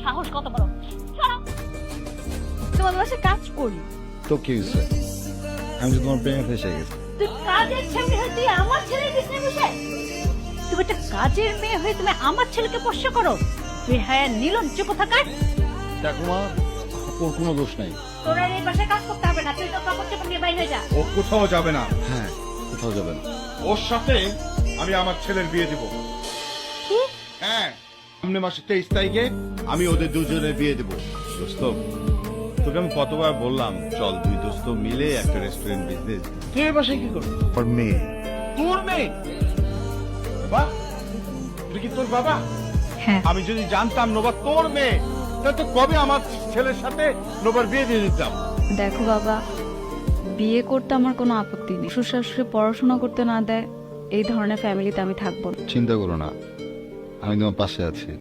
সাহস কত বড়? শোনো, তোমার বাসায় কাজ করি। তো কি হয়েছে? আমি তো তোমার প্রেমে ফেসে গেছি। তুই কাজের ছেলে হয়ে তুই আমার ছেলের পিছনে বসে? তুমি একটা কাজের মেয়ে হয়ে তুমি আমার ছেলেকে পোষ্য করো? তুই হ্যাঁ নির্লজ্জ কোথাকার। দেখো মা, ওর কোনো দোষ নাই। তোরা এই বাসায় কাজ করতে হবে না, তুই তো কাপড় চোপড় নিয়ে বাইরে যা। ও কোথাও যাবে না। হ্যাঁ, কোথাও যাবে না। ওর সাথে আমি আমার ছেলের বিয়ে দেব। কি? হ্যাঁ, সামনে মাসে 23 তারিখে আমি ওদের দুজনের বিয়ে দেব। দোস্ত, তোকে আমি কতবার বললাম চল দুই দোস্ত মিলে একটা রেস্টুরেন্ট বিজনেস। তুই এর বাসায় কি করবি? ওর মেয়ে। তোর মেয়ে? বাবা, তুই কি তোর বাবা? হ্যাঁ। আমি যদি জানতাম নোবা তোর মেয়ে, তাহলে তো কবে আমার ছেলের সাথে নোবার বিয়ে দিয়ে দিতাম। দেখো বাবা, বিয়ে করতে আমার কোনো আপত্তি নেই। শ্বশুর শাশুড়ি পড়াশোনা করতে না দেয়, এই ধরনের ফ্যামিলিতে আমি থাকবো না। চিন্তা করো না, আমি তোমার পাশে আছি।